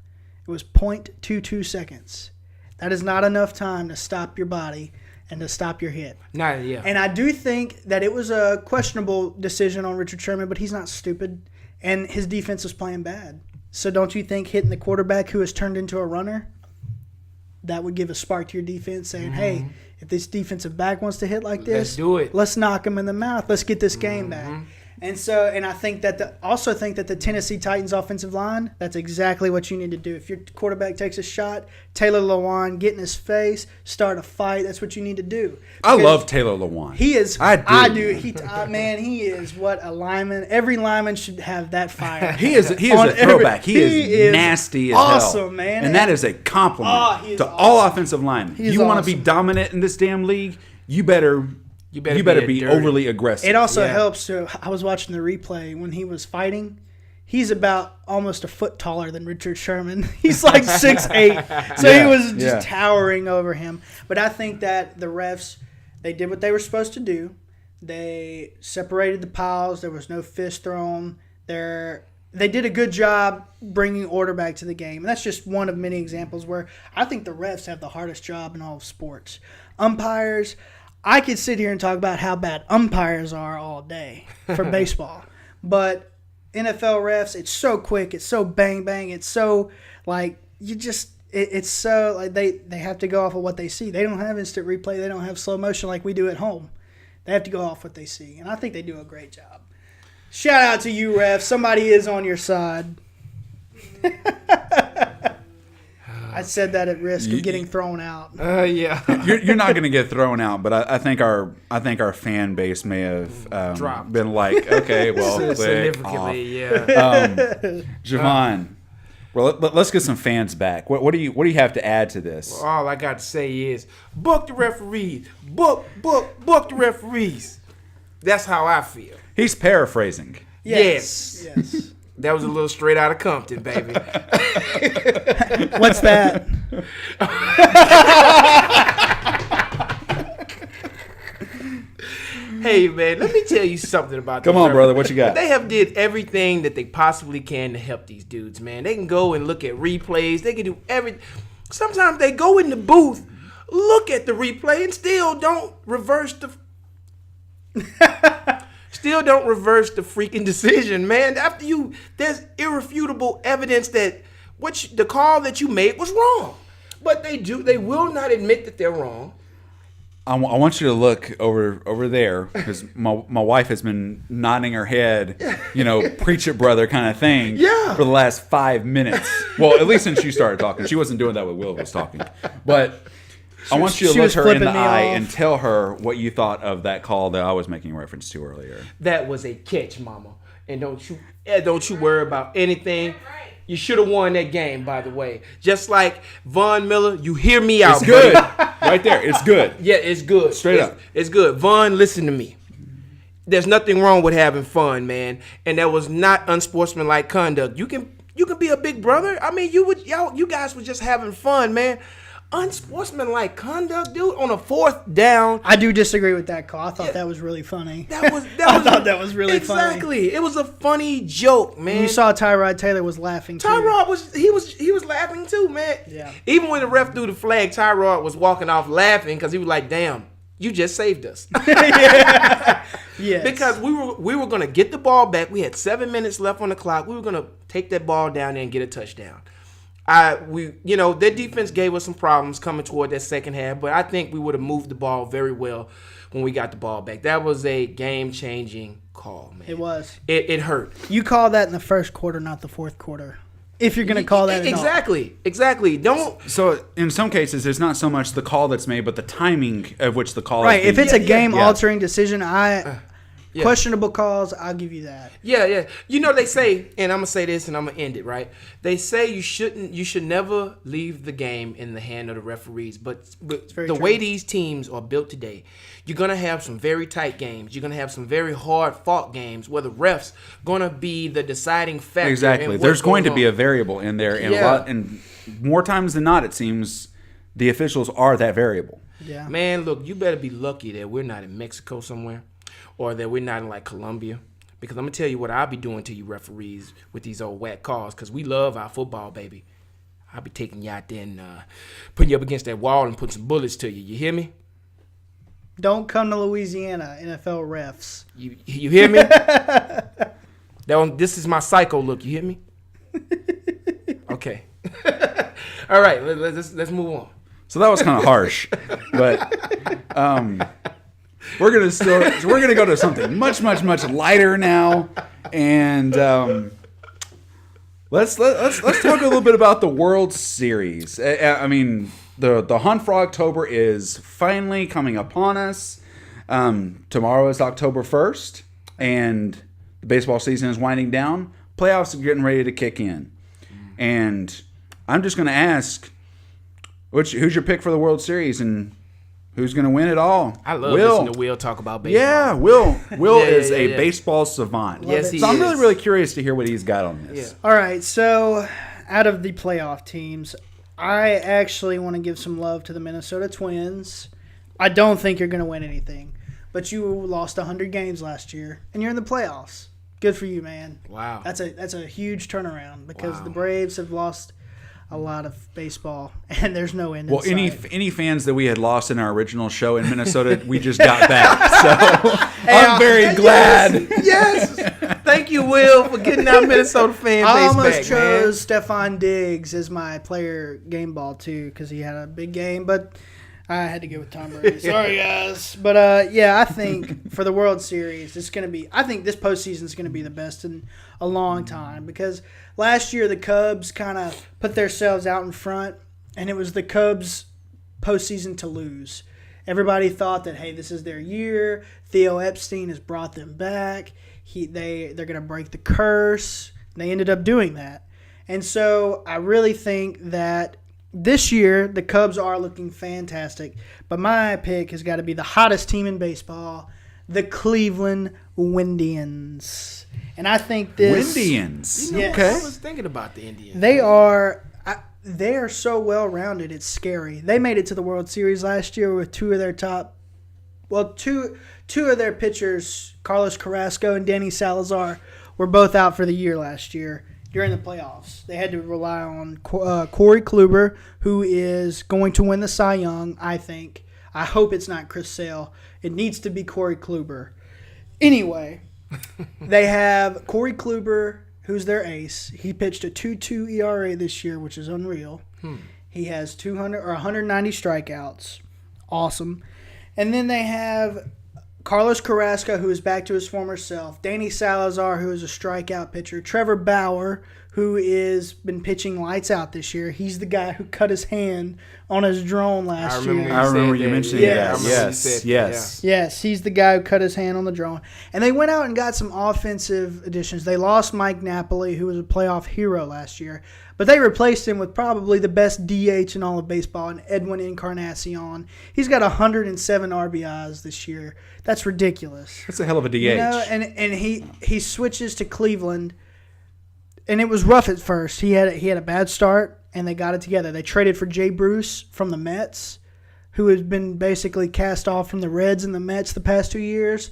It was 0.22 seconds. That is not enough time to stop your body and to stop your hit. Yeah. And I do think that it was a questionable decision on Richard Sherman, but he's not stupid, and his defense was playing bad. So don't you think hitting the quarterback who has turned into a runner, that would give a spark to your defense saying, hey, if this defensive back wants to hit like this, Let's do it. Let's knock him in the mouth. Let's get this game back. And I think that also think that the Tennessee Titans offensive line, that's exactly what you need to do. If your quarterback takes a shot, Taylor Lewan, get in his face, start a fight. That's what you need to do. I Because love Taylor Lewan. he is. I do. He is what a lineman. Every lineman should have that fire. He is On a throwback. he He is is nasty as hell. awesome, man. And that is a compliment Oh, he is to all awesome. offensive linemen. He is You want to be awesome. dominant in this damn league, you better better be dirty. overly aggressive. It also Yeah. helps. I was watching the replay when he was fighting. He's about almost a foot taller than Richard Sherman. He's like 6'8", so Yeah, he was just yeah. towering over him. But I think that the refs, they did what they were supposed to do. They separated the piles. There was no fist thrown. they did a good job bringing order back to the game. And that's just one of many examples where I think the refs have the hardest job in all of sports. Umpires, I could sit here and talk about how bad umpires are all day for baseball. But NFL refs, it's so quick, it's so bang bang, it's so like it's so like they have to go off of what they see. They don't have instant replay, they don't have slow motion like we do at home. They have to go off what they see. And I think they do a great job. Shout out to you, refs. Somebody is on your side. I said that at risk of getting thrown out. Yeah. You're not going to get thrown out, but I think our fan base may have been like, okay, well, significantly, yeah. Javon, well, let's get some fans back. What do you have to add to this? Well, all I got to say is book the referees. Book the referees. That's how I feel. He's paraphrasing. Yes. That was a little straight out of Compton, baby. What's that? Hey, man, let me tell you something about Come on, brother. What you got? They have did everything that they possibly can to help these dudes, man. They can go and look at replays. They can do everything. Sometimes they go in the booth, look at the replay, and still don't reverse the freaking decision, man. There's irrefutable evidence that the call that you made was wrong. But they will not admit that they're wrong. I want you to look over there because my wife has been nodding her head, preach it, brother, kind of thing for the last 5 minutes. Well, at least since you started talking. She wasn't doing that when Will was talking. But I want you to look her in the eye and tell her what you thought of that call that I was making reference to earlier. That was a catch, mama. And don't you worry about anything. You should have won that game, by the way. Just like Von Miller, you hear me out. It's good. Right there. It's good. Yeah, it's good. Straight up. It's good. Von, listen to me. There's nothing wrong with having fun, man. And that was not unsportsmanlike conduct. You can be a big brother. I mean, you guys were just having fun, man. Unsportsmanlike conduct, dude, on a 4th down. I do disagree with that call. I thought that was really funny. I thought that was really funny. Exactly. It was a funny joke, man. And you saw Tyrod Taylor was laughing too. Tyrod was laughing too, man. Yeah. Even when the ref threw the flag, Tyrod was walking off laughing because he was like, "Damn, you just saved us." Yes. Because we were gonna get the ball back. We had 7 minutes left on the clock. We were gonna take that ball down there and get a touchdown. Their defense gave us some problems coming toward that second half, but I think we would have moved the ball very well when we got the ball back. That was a game-changing call, man. It was. It hurt. You call that in the first quarter, not the fourth quarter. If you're going to call that Exactly. Don't. So in some cases, it's not so much the call that's made, but the timing of which the call right. is If it's a game-altering decision, Yeah. Questionable calls, I'll give you that. Yeah. They say, and I'm going to say this and I'm going to end it, right? They say you should never leave the game in the hand of the referees. But the way these teams are built today, you're going to have some very tight games. You're going to have some very hard-fought games where the refs going to be the deciding factor. Exactly. There's going to be a variable in there. And more times than not, it seems the officials are that variable. Yeah. Man, look, you better be lucky that we're not in Mexico somewhere. Or that we're not in like Colombia. Because I'm going to tell you what I'll be doing to you referees with these old whack calls. Because we love our football, baby. I'll be taking you out there and putting you up against that wall and putting some bullets to you. You hear me? Don't come to Louisiana, NFL refs. You hear me? This is my psycho look. You hear me? Okay. All right. Let's move on. So that was kind of harsh. But... We're gonna go to something much lighter now, and let's talk a little bit about the World Series. I mean, the hunt for October is finally coming upon us. Tomorrow is October 1st, and the baseball season is winding down. Playoffs are getting ready to kick in, and I'm just gonna ask, who's your pick for the World Series and who's going to win it all? I love listening to Will talk about baseball. Yeah, Will is a baseball savant. Yes, he is. So I'm really curious to hear what he's got on this. Yeah. All right, so out of the playoff teams, I actually want to give some love to the Minnesota Twins. I don't think you're going to win anything, but you lost 100 games last year, and you're in the playoffs. Good for you, man. Wow. That's a huge turnaround because the Braves have lost a lot of baseball, and there's no end in sight. Any fans that we had lost in our original show in Minnesota, we just got back. So I'm very glad. Yes. Thank you, Will, for getting our Minnesota fan base back, I almost man. chose Stephon Diggs as my player game ball, too, because he had a big game, but I had to go with Tom Brady. Sorry, guys. But, I think for the World Series, I think this postseason is going to be the best in a long time because last year the Cubs kind of put themselves out in front, and it was the Cubs' postseason to lose. Everybody thought that, hey, this is their year. Theo Epstein has brought them back. They're going to break the curse. They ended up doing that. And so I really think that this year the Cubs are looking fantastic. But my pick has got to be the hottest team in baseball, the Cleveland Indians. And I think this... Indians. Yes. Okay. I was thinking about the Indians. They are so well-rounded, it's scary. They made it to the World Series last year with two of their pitchers, Carlos Carrasco and Danny Salazar, were both out for the year last year during the playoffs. They had to rely on Corey Kluber, who is going to win the Cy Young, I think. I hope it's not Chris Sale. It needs to be Corey Kluber. Anyway, they have Corey Kluber, who's their ace. He pitched a 2.2 ERA this year, which is unreal. He has 190 strikeouts. Awesome. And then they have Carlos Carrasco, who is back to his former self. Danny Salazar, who is a strikeout pitcher. Trevor Bauer, who has been pitching lights out this year. He's the guy who cut his hand on his drone last year. I remember you mentioning that. Yes. Yes. Yes, he's the guy who cut his hand on the drone. And they went out and got some offensive additions. They lost Mike Napoli, who was a playoff hero last year. But they replaced him with probably the best DH in all of baseball, and Edwin Encarnacion. He's got 107 RBIs this year. That's ridiculous. That's a hell of a DH. You know, and he switches to Cleveland, and it was rough at first. He had a bad start, and they got it together. They traded for Jay Bruce from the Mets, who has been basically cast off from the Reds and the Mets the past 2 years.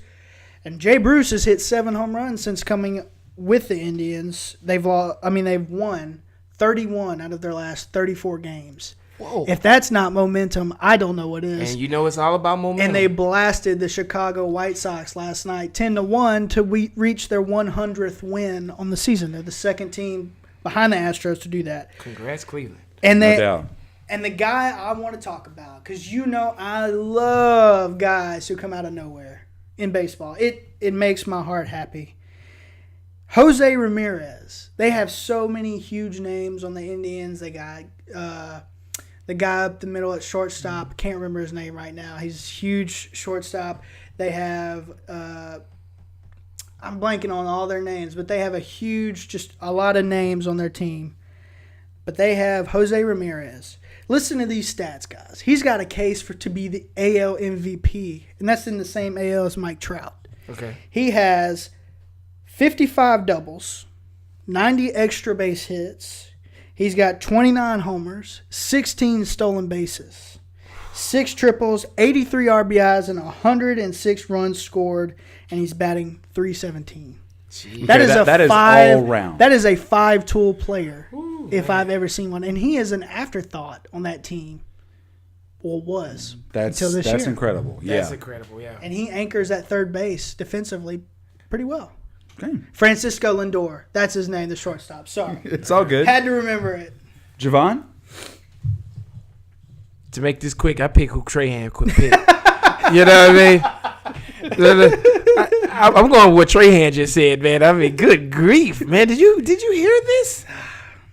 And Jay Bruce has hit 7 home runs since coming with the Indians. They've won 31 out of their last 34 games. Whoa. If that's not momentum, I don't know what is. And you know it's all about momentum. And they blasted the Chicago White Sox last night 10-1 to reach their 100th win on the season. They're the second team behind the Astros to do that. Congrats, Cleveland. And No doubt. And the guy I want to talk about, because I love guys who come out of nowhere in baseball. It makes my heart happy. Jose Ramirez. They have so many huge names on the Indians. They got the guy up the middle at shortstop. I can't remember his name right now. He's a huge shortstop. They have I'm blanking on all their names, but they have just a lot of names on their team. But they have Jose Ramirez. Listen to these stats, guys. He's got a case to be the AL MVP, and that's in the same AL as Mike Trout. Okay. He has 55 doubles, 90 extra base hits. He's got 29 homers, 16 stolen bases, 6 triples, 83 RBIs, and 106 runs scored, and he's batting .317. That is all round. That is a 5-tool player, I've ever seen one. And he is an afterthought on that team. Well, was until this year. That's incredible. Yeah. That's incredible, yeah. And he anchors at third base defensively pretty well. Okay. Francisco Lindor. That's his name, the shortstop. Sorry. It's all good. Had to remember it. Javon? To make this quick, I pick who Trahan could pick. You know what I mean? I'm going with what Trahan just said, man. I mean, good grief, man. Did you hear this?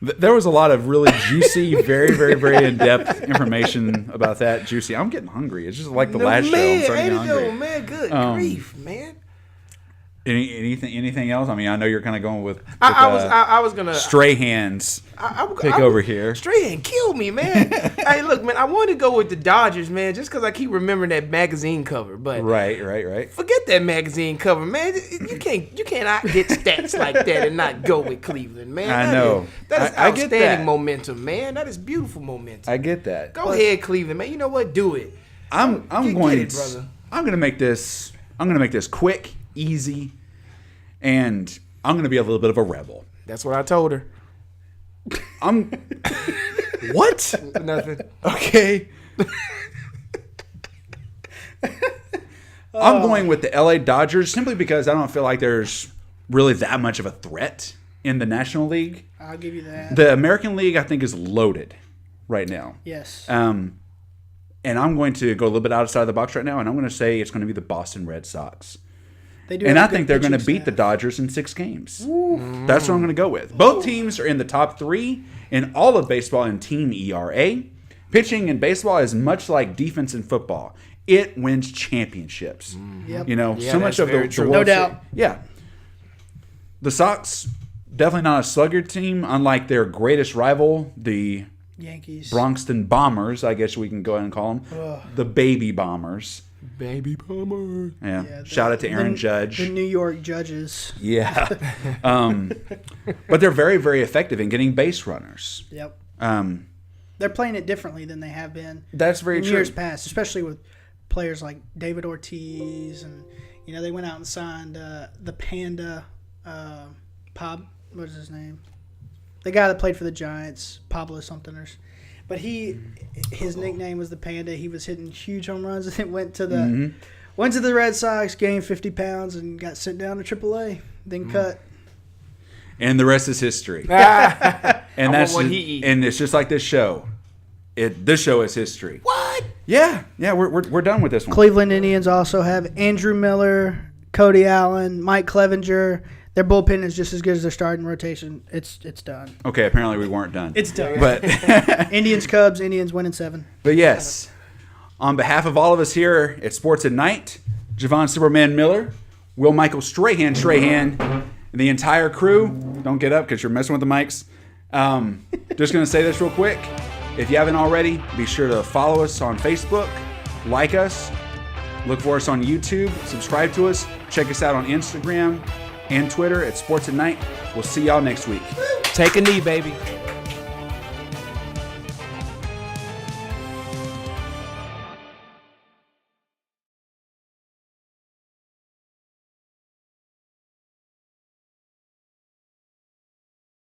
There was a lot of really juicy, very, very, very in-depth information about that. Juicy. I'm getting hungry. It's just like the last show. I'm starting to get hungry. Man, good grief, man. Anything else? I mean, I know you're kind of going with I was gonna Strahan's pick over here. Strahan killed me, man. Hey, look, man, I wanted to go with the Dodgers, man, just because I keep remembering that magazine cover. But right. forget that magazine cover, man. You cannot get stats like that and not go with Cleveland, man. I know. That is I get outstanding that. Momentum, man. That is beautiful momentum. I get that. Go ahead, Cleveland, man. You know what? Do it. I'm going brother. to make this quick, easy, and I'm going to be a little bit of a rebel. That's what I told her. I'm what? Nothing. Okay. I'm going with the LA Dodgers simply because I don't feel like there's really that much of a threat in the National League. I'll give you that. The American League, I think, is loaded right now. Yes. And I'm going to go a little bit outside the box right now, and I'm going to say it's going to be the Boston Red Sox. They do And have I think they're going to beat the Dodgers in 6 games. That's what I'm going to go with. Both teams are in the top 3 in all of baseball in team ERA. Pitching in baseball is much like defense in football. It wins championships. Yep. You know, Yeah, so much that's of the very true. World No doubt. Yeah. The Sox, definitely not a slugger team, unlike their greatest rival, the Yankees. Bronxton Bombers, I guess we can go ahead and call them. Ugh. The Baby Bombers. Baby Palmer. Yeah. Yeah, Shout out to Aaron Judge. The New York Judges. Yeah. But they're very, very effective in getting base runners. Yep. Um, They're playing it differently than they have been that's very in true. years past, especially with players like David Ortiz, and they went out and signed the Panda, what is his name? The guy that played for the Giants, Pablo somethingers. But his nickname was the Panda. He was hitting huge home runs, and it went to the Red Sox, gained 50 pounds, and got sent down to AAA. Then cut. And the rest is history. And I that's want what just- he eat. and it's just like this show. This show is history. What? Yeah, we're done with this one. Cleveland Indians also have Andrew Miller, Cody Allen, Mike Clevenger. Their bullpen is just as good as their starting rotation. It's done. Okay, apparently we weren't done. It's done. But Indians winning 7. but yes, on behalf of all of us here at Sports at Night, Javon Superman Miller, Will Michael Strahan, and the entire crew. Don't get up because you're messing with the mics. Just going to say this real quick. If you haven't already, be sure to follow us on Facebook, like us, look for us on YouTube, subscribe to us, check us out on Instagram and Twitter at Sports at Night. We'll see y'all next week. Take a knee, baby.